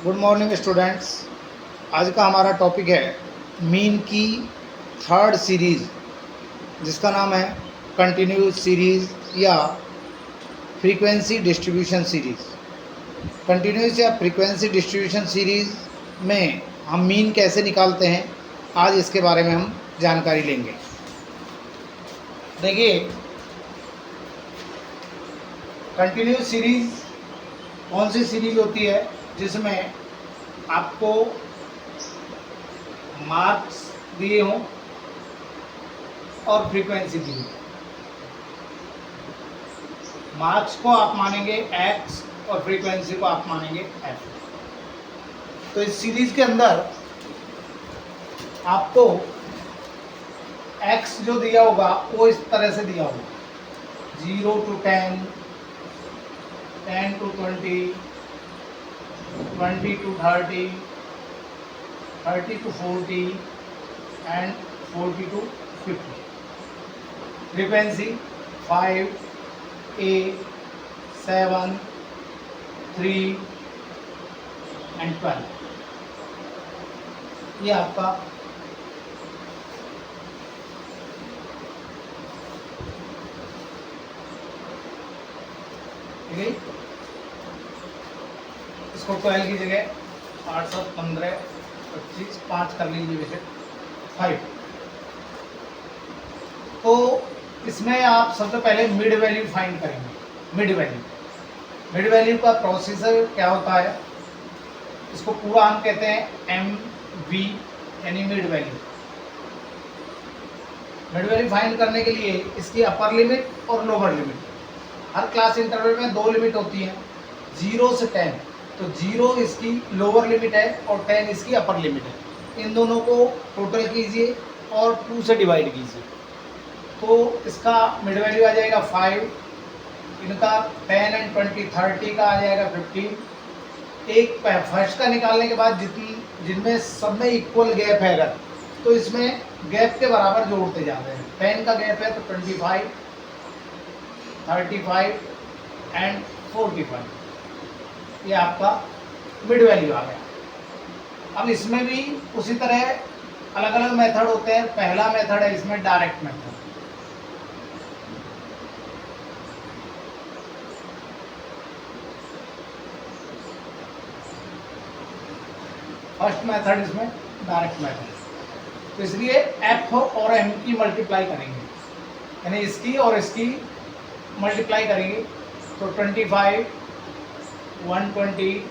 Good morning students. आज का हमारा टॉपिक है मीन की थर्ड सीरीज़, जिसका नाम है कंटिन्यूस सीरीज़ या फ्रीक्वेंसी डिस्ट्रीब्यूशन सीरीज़। कंटिन्यूस या फ्रीक्वेंसी डिस्ट्रीब्यूशन सीरीज़ में हम मीन कैसे निकालते हैं, आज इसके बारे में हम जानकारी लेंगे। देखिए, कंटिन्यूस सीरीज़ कौन सी सीरीज़ होती है जिसमें आपको मार्क्स दिए हों और फ्रीक्वेंसी दी हो। मार्क्स को आप मानेंगे x और फ्रीक्वेंसी को आप मानेंगे f। तो इस सीरीज के अंदर आपको x जो दिया होगा वो इस तरह से दिया होगा 0 to 10, 10 to 20, 20 to 30, 30 to 40 and 40 to 50. Frequency 5, 8, 7, 3 and 12. ये आपका ठीक है। इसको 12 की जगह 8, 7, 15, 25, 5 कर लीजिए वैसे 5। तो इसमें आप सबसे पहले मिड वैल्यू फाइंड करेंगे। मिड वैल्यू का प्रोसीजर क्या होता है, इसको पूरा हम कहते हैं MV यानी mid value. Mid value find करने के लिए इसकी अपर लिमिट और लोअर लिमिट, हर क्लास इंटरवल में 2 लिमिट होती हैं, 0 से 10। तो 0 इसकी लोअर लिमिट है और 10 इसकी अपर लिमिट है। इन दोनों को टोटल कीजिए और 2 से डिवाइड कीजिए, तो इसका मिड वैल्यू आ जाएगा 5। इनका 10 एंड 20, 30 का आ जाएगा 15। एक फर्स्ट का निकालने के बाद जिनमें सब में इक्वल गैप है अगर, तो इसमें गैप के बराबर जोड़ते जाते हैं। 10 का गैप है तो 25, 35 एंड 45। ये आपका मिड वैल्यू आ गया। अब इसमें भी उसी तरह अलग अलग मेथड होते हैं। पहला मेथड है इसमें डायरेक्ट मेथड। फर्स्ट मेथड इसमें डायरेक्ट मेथड। तो इसलिए एफ और एम की मल्टीप्लाई करेंगे, यानी इसकी और इसकी मल्टीप्लाई करेंगे। तो 25, 120,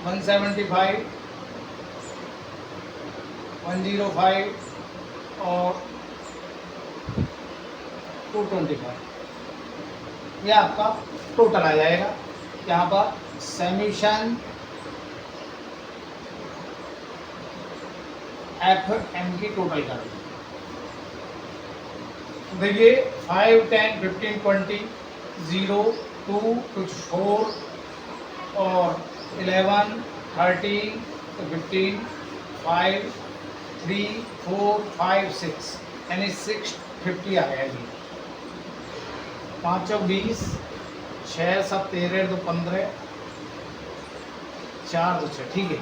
175, 105 और 225। यह आपका टोटल आ जाएगा। यहाँ पर समेशन एफ एम की टोटल करेंगे। देखिए 5, 10, 15, 20, 0, 2, कुछ 4 और 11, 13, 15, 5, 3, 4, 5, 6 यानी 650 आ गया जी। 5 और 20, 6, 7, 13, 2, 15, 4, 2, 6। ठीक है।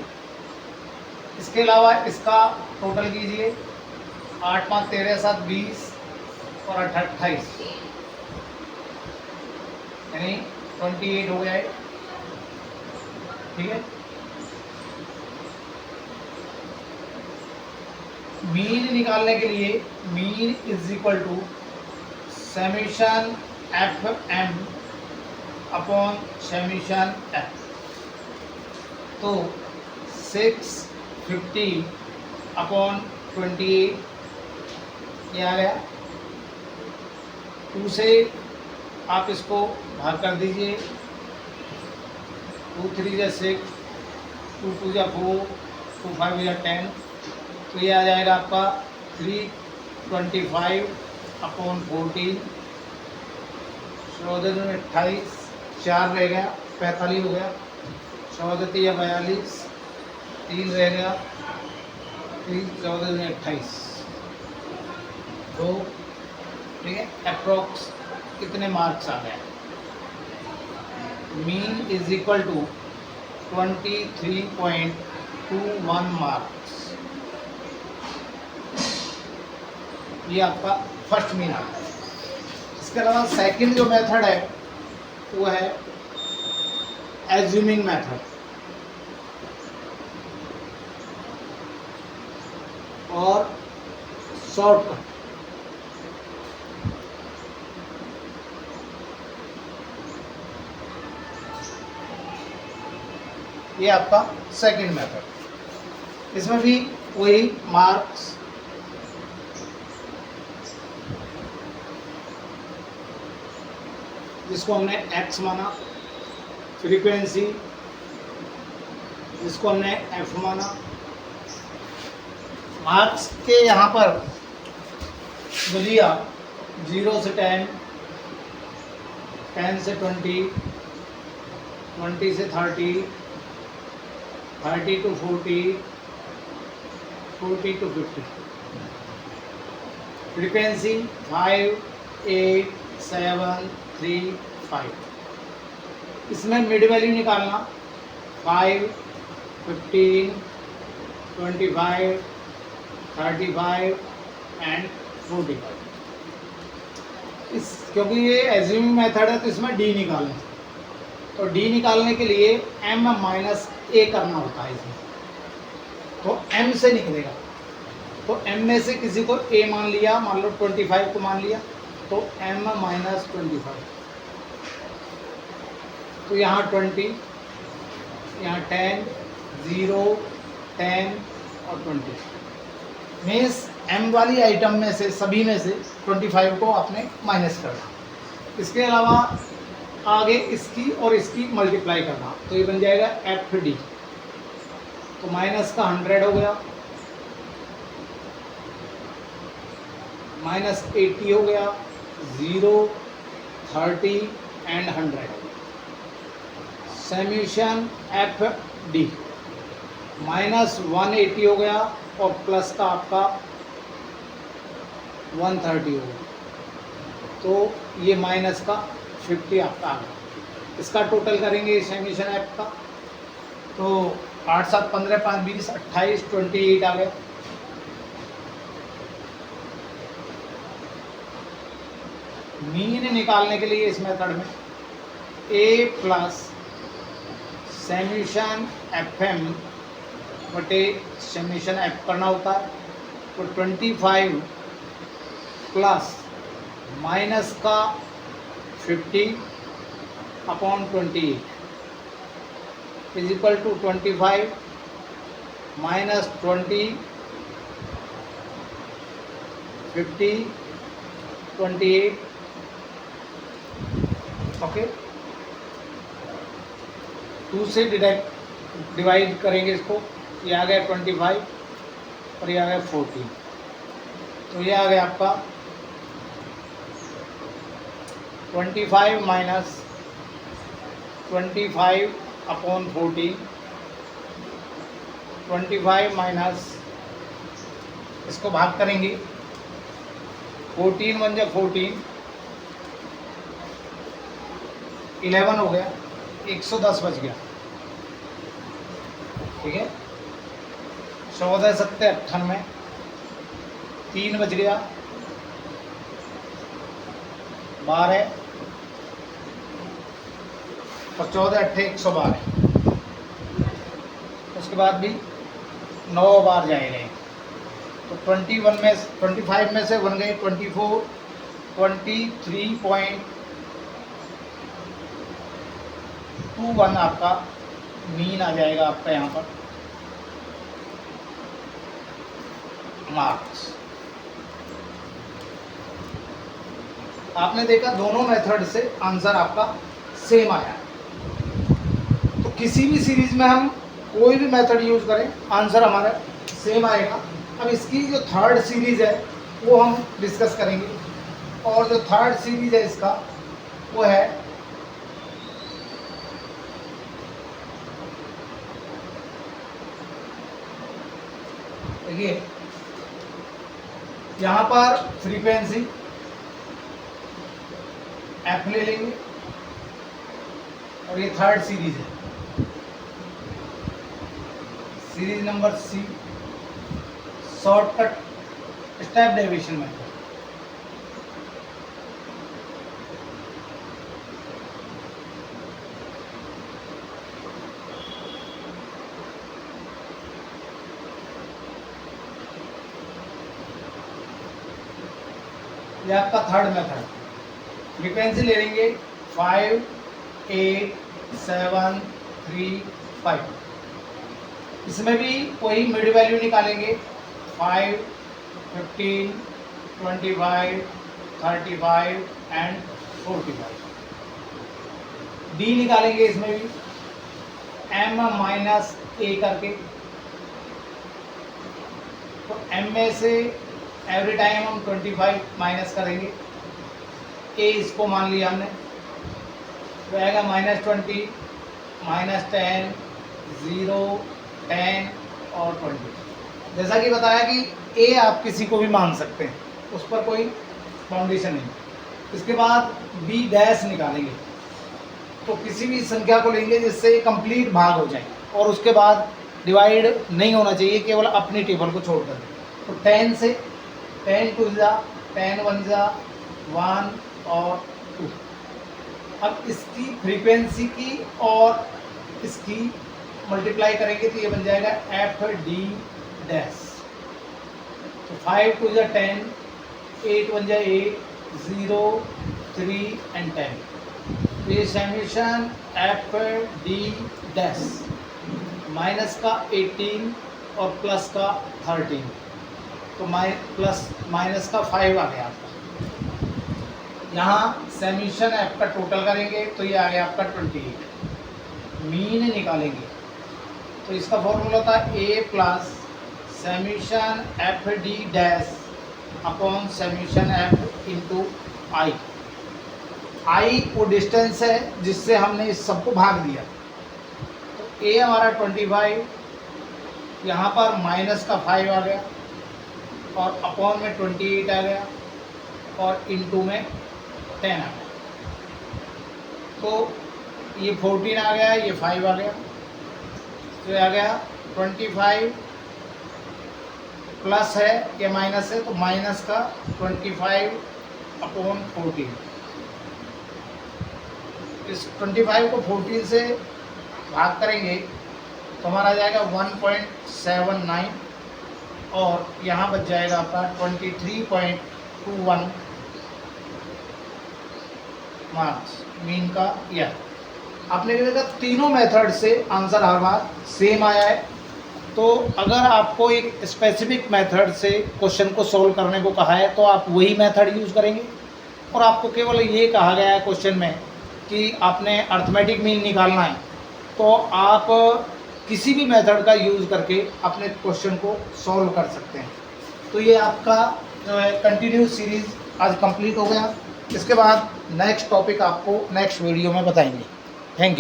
इसके अलावा इसका टोटल कीजिए 8, 5, 13, 7, 20 और 28 यानी 28 हो गया है। ठीक है। मीन निकालने के लिए mean is equal to summation F M upon summation F. तो 650 अपॉन 28 ये आ गया। 2 से आप इसको भाग कर दीजिए। 2, 3 या 6, 2, 2 या 4, 2, 5 या 10। तो ये आ जाएगा आपका 325 अपॉन 14। 14 में 28, 4 रह गया, 45 हो गया। 14 या 42, 3 रह गया, 3, 14 में 28, 2। ठीक है। अप्रोक्स कितने मार्क्स आ गए। Mean is equal to 23.21 marks. ये आपका फर्स्ट मीन आता है। इसके अलावा सेकंड जो मेथड है वो है एज्यूमिंग मेथड और शॉर्टकट। ये आपका सेकंड मेथड। इसमें भी वही मार्क्स जिसको हमने x माना, फ्रीक्वेंसी जिसको हमने f माना, मार्क्स के यहाँ पर जो लिया 0 से 10, 10 से 20, 20 से 30, 30 to 40, 40 to 50। फ्रीक्वेंसी 5, 8, 7, 3, 5। इसमें मिड वैल्यू निकालना 5, 15, 25, 35 एंड 45। क्योंकि ये एज्यूमिंग मेथड है तो इसमें डी निकालना, तो डी निकालने के लिए m माइनस ए करना होता है इसमें, तो m से निकलेगा। तो m में से किसी को a मान लिया, मान लो 25 को मान लिया, तो m माइनस 25, तो यहाँ 20, यहाँ 10, 0, 10 और 20। मीन्स m वाली आइटम में से सभी में से 25 को आपने माइनस करना। इसके अलावा आगे इसकी और इसकी मल्टीप्लाई करना, तो ये बन जाएगा FD। तो माइनस का 100 हो गया, माइनस 80 हो गया, 0, 30 एंड 100। समेशन FD माइनस 180 हो गया और प्लस का आपका 130 हो गया, तो ये माइनस का 50 आपका आ गया। इसका टोटल करेंगे समेशन F का, तो 8, 7, 15, 5, 20, 28, 28 आ गया। मीन निकालने के लिए इस मेथड में a प्लस समेशन FM बटे समेशन F करना होता है। तो 25 प्लस माइनस का 50 upon 28 is equal to 25 minus 20, 50, 28। Okay, 2 से डिवाइड करेंगे इसको, ये आ गया 25 और ये आ गया 40, तो ये आ गया आपका 25 माइनस 25 अपॉन 40, 25 माइनस इसको भाग करेंगे, 14 1 जा 14, 11 हो गया, 110 बच गया। ठीक है, 14 7 98, 3 बच गया, 12 और 14 8 112। उसके बाद भी 9 बार जाएंगे, तो 21 में 25 में से 1 गए, 24, 23.21 आपका मीन आ जाएगा आपका यहाँ पर मार्क्स। आपने देखा दोनों मेथड से आंसर आपका सेम आया। तो किसी भी सीरीज में हम कोई भी मेथड यूज करें आंसर हमारा सेम आएगा। अब इसकी जो थर्ड सीरीज है वो हम डिस्कस करेंगे, और जो थर्ड सीरीज है इसका वो है देखिए यहाँ पर फ्रीक्वेंसी F ले लेंगे, और ये थर्ड सीरीज है, series number C, shortcut step deviation method. ये आपका थर्ड मेथड। फ्रीक्वेंसी ले लेंगे 5, 8, 7, 3, 5। इसमें भी वही मिड वैल्यू निकालेंगे 5, 15, 25, 35 एंड 45। डी निकालेंगे इसमें भी m माइनस ए करके। तो m में से एवरी टाइम हम 25 माइनस करेंगे, ए इसको मान लिया हमने, तो आएगा -20, -10, 0, 10 और 20। जैसा कि बताया कि ए आप किसी को भी मान सकते हैं, उस पर कोई बाउंडेशन नहीं। इसके बाद बी डैश निकालेंगे, तो किसी भी संख्या को लेंगे जिससे ये कंप्लीट भाग हो जाए और उसके बाद डिवाइड नहीं होना चाहिए, केवल अपनी टेबल को छोड़कर। तो 10 से 10 2 जा 10 1 जा 1 और 2। अब इसकी फ्रीक्वेंसी की और इसकी मल्टीप्लाई करेंगे तो ये बन जाएगा एफ डी डैश। तो 5 2 जा 10, 8 1 जा 8, 0, 3 एंड 10। तो ये summation F D dash minus का 18 और प्लस का 13, तो माइनस का 5 आ गया आपका। यहाँ समेशन एफ का टोटल करेंगे तो ये आ गया आपका 28। मीन निकालेंगे तो इसका फॉर्मूला होता है A plus summation F D dash upon summation F into I. I वो डिस्टेंस है जिससे हमने इस सबको भाग दिया। तो ए हमारा 25, यहाँ पर माइनस का 5 आ गया और अपॉन में 28 आ गया और इनटू में 10 आ गया। तो ये 14 आ गया, ये 5 आ गया, तो ये आ गया 25 प्लस है या माइनस है, तो माइनस का 25 अपॉन 14। इस 25 को 14 से भाग करेंगे तो हमारा आ जाएगा 1.79 और यहाँ बच जाएगा आपका 23.21 मार्क्स मीन का। यह आपने देखा तीनों मेथड से आंसर हर बार सेम आया है। तो अगर आपको एक स्पेसिफिक मेथड से क्वेश्चन को सॉल्व करने को कहा है तो आप वही मेथड यूज़ करेंगे, और आपको केवल ये कहा गया है क्वेश्चन में कि आपने अर्थमेटिक मीन निकालना है, तो आप किसी भी मेथड का यूज़ करके अपने क्वेश्चन को सॉल्व कर सकते हैं। तो ये आपका जो है कंटिन्यूस सीरीज़ आज कंप्लीट हो गया। इसके बाद नेक्स्ट टॉपिक आपको नेक्स्ट वीडियो में बताएंगे। Thank you.